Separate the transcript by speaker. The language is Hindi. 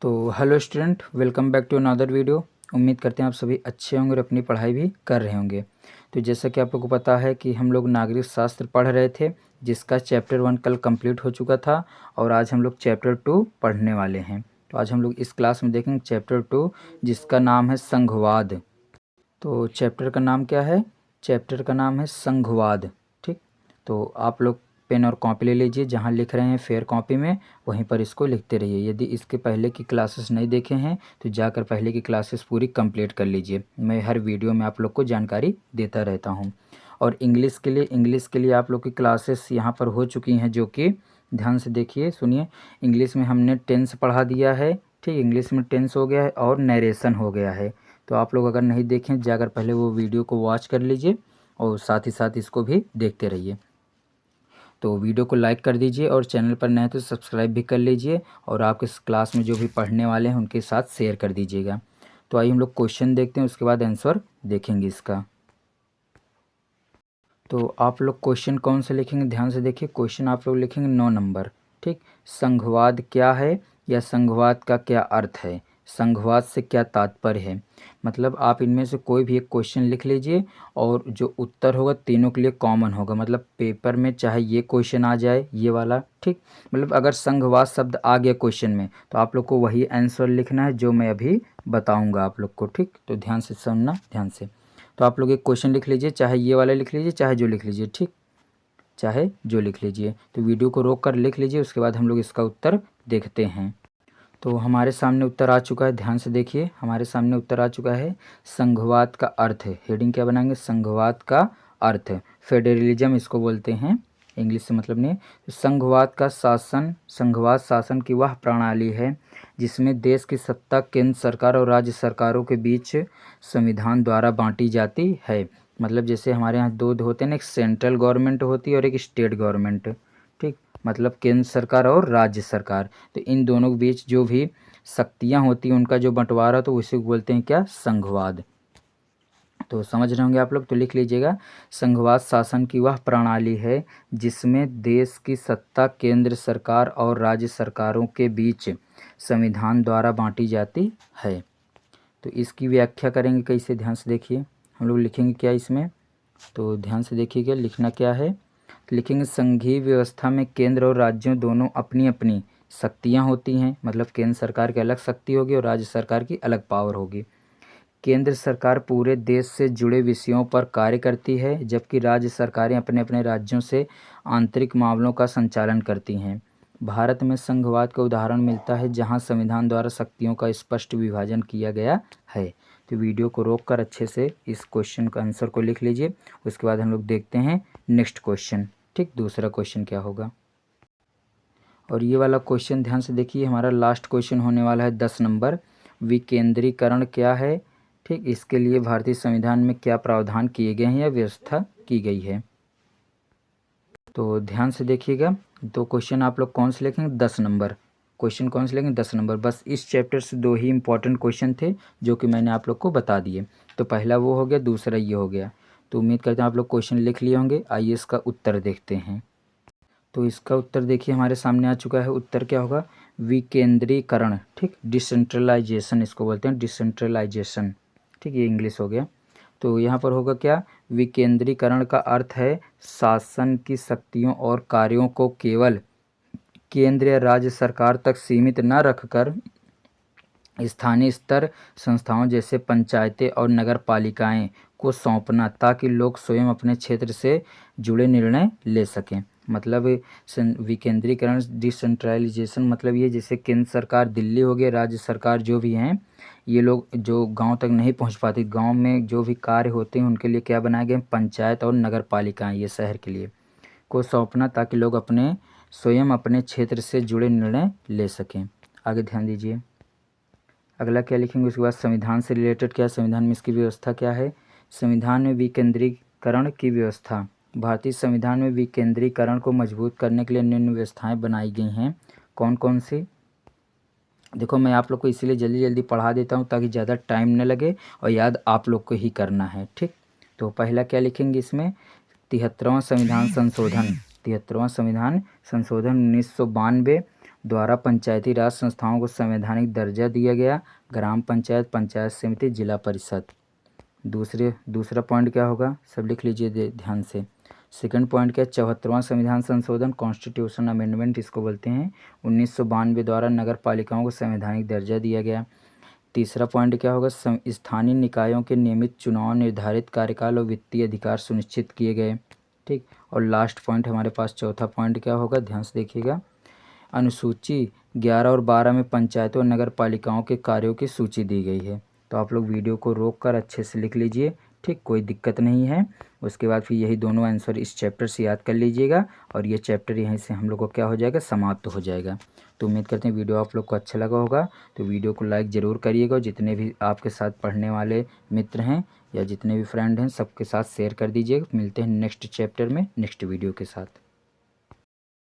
Speaker 1: तो hello student, welcome back to another video. उम्मीद करते हैं आप सभी अच्छे होंगे और अपनी पढ़ाई भी कर रहे होंगे। तो जैसा कि आप लोगों को पता है कि हम लोग नागरिक शास्त्र पढ़ रहे थे, जिसका चैप्टर 1 कल कंप्लीट हो चुका था और आज हम लोग चैप्टर 2 पढ़ने वाले हैं। तो आज हम लोग इस क्लास में देखेंगे चैप्टर 2, जिसका नाम है संघवाद। तो चैप्टर का नाम क्या है? चैप्टर का नाम है संघवाद। ठीक, तो आप लोग पेन और कॉपी ले लीजिए, जहाँ लिख रहे हैं फेयर कॉपी में वहीं पर इसको लिखते रहिए। यदि इसके पहले की क्लासेस नहीं देखे हैं तो जाकर पहले की क्लासेस पूरी कंप्लीट कर लीजिए। मैं हर वीडियो में आप लोग को जानकारी देता रहता हूँ। और इंग्लिश के लिए आप लोग की क्लासेस यहाँ पर हो चुकी हैं, जो कि ध्यान से देखिए सुनिए। इंग्लिश में हमने टेंस पढ़ा दिया है। ठीक, इंग्लिश में टेंस हो गया है और नरेशन हो गया है। तो आप लोग अगर नहीं देखें, जाकर पहले वो वीडियो को वॉच कर लीजिए और साथ ही साथ इसको भी देखते रहिए। तो वीडियो को लाइक कर दीजिए और चैनल पर नए हैं तो सब्सक्राइब भी कर लीजिए और आपके इस क्लास में जो भी पढ़ने वाले हैं उनके साथ शेयर कर दीजिएगा। तो आइए हम लोग क्वेश्चन देखते हैं, उसके बाद आंसर देखेंगे इसका। तो आप लोग क्वेश्चन कौन से लिखेंगे, ध्यान से देखिए। क्वेश्चन आप लोग लिखेंगे 9 नंबर। ठीक, संघवाद क्या है या संघवाद का क्या अर्थ है, संघवाद से क्या तात्पर्य है। मतलब आप इनमें से कोई भी एक क्वेश्चन लिख लीजिए और जो उत्तर होगा तीनों के लिए कॉमन होगा। मतलब पेपर में चाहे ये क्वेश्चन आ जाए, ये वाला। ठीक, मतलब अगर संघवाद शब्द आ गया क्वेश्चन में तो आप लोग को वही आंसर लिखना है जो मैं अभी बताऊंगा आप लोग को। ठीक, तो ध्यान से सुनना, ध्यान से। तो आप लोग एक क्वेश्चन लिख लीजिए, चाहे ये वाला लिख लीजिए चाहे जो लिख लीजिए। ठीक, चाहे जो लिख लीजिए। तो वीडियो को रोक कर लिख लीजिए, उसके बाद हम लोग इसका उत्तर देखते हैं। तो हमारे सामने उत्तर आ चुका है, ध्यान से देखिए। हमारे सामने उत्तर आ चुका है। संघवाद का अर्थ है, हेडिंग क्या बनाएंगे, संघवाद का अर्थ। फेडरलिज्म इसको बोलते हैं, इंग्लिश से मतलब नहीं। तो संघवाद शासन की वह प्रणाली है जिसमें देश की सत्ता केंद्र सरकार और राज्य सरकारों के बीच संविधान द्वारा बांटी जाती है। मतलब जैसे हमारे यहाँ दो होते हैं ना, एक सेंट्रल गवर्नमेंट होती है और एक स्टेट गवर्नमेंट। ठीक, मतलब केंद्र सरकार और राज्य सरकार। तो इन दोनों के बीच जो भी शक्तियाँ होती हैं उनका जो बंटवारा, तो उसे बोलते हैं क्या, संघवाद। तो समझ रहे होंगे आप लोग, तो लिख लीजिएगा। संघवाद शासन की वह प्रणाली है जिसमें देश की सत्ता केंद्र सरकार और राज्य सरकारों के बीच संविधान द्वारा बांटी जाती है। तो इसकी व्याख्या करेंगे कैसे, ध्यान से देखिए। हम लोग लिखेंगे क्या इसमें, तो ध्यान से देखिएगा लिखना क्या है। लिखेंगे संघीय व्यवस्था में केंद्र और राज्यों दोनों अपनी अपनी शक्तियाँ होती हैं। मतलब केंद्र सरकार की अलग शक्ति होगी और राज्य सरकार की अलग पावर होगी। केंद्र सरकार पूरे देश से जुड़े विषयों पर कार्य करती है, जबकि राज्य सरकारें अपने अपने राज्यों से आंतरिक मामलों का संचालन करती हैं। भारत में संघवाद का उदाहरण मिलता है जहां संविधान द्वारा शक्तियों का स्पष्ट विभाजन किया गया है। तो वीडियो को रोककर अच्छे से इस क्वेश्चन का आंसर को लिख लीजिए, उसके बाद हम लोग देखते हैं नेक्स्ट क्वेश्चन। ठीक, दूसरा क्वेश्चन क्या होगा। और ये वाला क्वेश्चन ध्यान से देखिए, हमारा लास्ट क्वेश्चन होने वाला है 10 नंबर। विकेंद्रीकरण क्या है। ठीक, इसके लिए भारतीय संविधान में क्या प्रावधान किए गए हैं या व्यवस्था की गई है। तो ध्यान से देखिएगा। तो क्वेश्चन आप लोग कौन से लिखेंगे, 10 नंबर। क्वेश्चन कौन से लेंगे, 10 नंबर। बस इस चैप्टर से 2 ही इंपॉर्टेंट क्वेश्चन थे जो कि मैंने आप लोग को बता दिए। तो पहला वो हो गया, दूसरा ये हो गया। तो उम्मीद करते हैं आप लोग क्वेश्चन लिख लिए होंगे। आइए इसका उत्तर देखते हैं। तो इसका उत्तर देखिए हमारे सामने आ चुका है। उत्तर क्या होगा, विकेंद्रीकरण। ठीक, डिसेंट्रलाइजेशन इसको बोलते हैं, डिसेंट्रलाइजेशन। ठीक, ये इंग्लिश हो गया। तो यहाँ पर होगा क्या, विकेंद्रीकरण का अर्थ है शासन की शक्तियों और कार्यों को केवल केंद्र या राज्य सरकार तक सीमित न रखकर स्थानीय स्तर संस्थाओं जैसे पंचायतें और नगर पालिकाएँ को सौंपना, ताकि लोग स्वयं अपने क्षेत्र से जुड़े निर्णय ले सकें। मतलब विकेंद्रीकरण, डिसेंट्रलाइजेशन मतलब ये, जैसे केंद्र सरकार दिल्ली हो गई, राज्य सरकार जो भी हैं, ये लोग जो गांव तक नहीं पहुंच पाती, गांव में जो भी कार्य होते हैं उनके लिए क्या बनाए गए, पंचायत और नगर पालिकाएँ, ये शहर के लिए को सौंपना, ताकि लोग अपने स्वयं अपने क्षेत्र से जुड़े निर्णय ले सकें। आगे ध्यान दीजिए, अगला क्या लिखेंगे। उसके बाद संविधान से रिलेटेड क्या, संविधान में इसकी व्यवस्था क्या है। संविधान में विकेंद्रीकरण की व्यवस्था। भारतीय संविधान में विकेंद्रीकरण को मजबूत करने के लिए निम्न व्यवस्थाएं बनाई गई हैं। कौन कौन सी, देखो मैं आप लोग को इसीलिए जल्दी जल्दी पढ़ा देता हूँ ताकि ज़्यादा टाइम न लगे और याद आप लोग को ही करना है। ठीक, तो पहला क्या लिखेंगे इसमें, 73वां संविधान संशोधन। 73वां संविधान संशोधन 1992 द्वारा पंचायती राज संस्थाओं को संवैधानिक दर्जा दिया गया? ग्राम पंचायत, पंचायत समिति, जिला परिषद। दूसरा पॉइंट क्या होगा, सब लिख लीजिए ध्यान से। सेकंड पॉइंट क्या है, 74वां संविधान संशोधन, कॉन्स्टिट्यूशन अमेंडमेंट इसको बोलते हैं, 1992 द्वारा नगर पालिकाओं को संवैधानिक दर्जा दिया गया। तीसरा पॉइंट क्या होगा, स्थानीय निकायों के नियमित चुनाव, निर्धारित कार्यकाल और वित्तीय अधिकार सुनिश्चित किए गए। ठीक, और लास्ट पॉइंट हमारे पास चौथा पॉइंट क्या होगा, ध्यान से देखिएगा। अनुसूची 11 और 12 में पंचायतों और नगर पालिकाओं के कार्यों की सूची दी गई है। तो आप लोग वीडियो को रोक कर अच्छे से लिख लीजिए, ठीक, कोई दिक्कत नहीं है। उसके बाद फिर यही दोनों आंसर इस चैप्टर से याद कर लीजिएगा और ये चैप्टर यहीं से हम लोग को क्या हो जाएगा, समाप्त हो जाएगा। तो उम्मीद करते हैं वीडियो आप लोग को अच्छा लगा होगा। तो वीडियो को लाइक ज़रूर करिएगा और जितने भी आपके साथ पढ़ने वाले मित्र हैं या जितने भी फ्रेंड हैं सबके साथ शेयर कर दीजिएगा। मिलते हैं नेक्स्ट चैप्टर में नेक्स्ट वीडियो के साथ।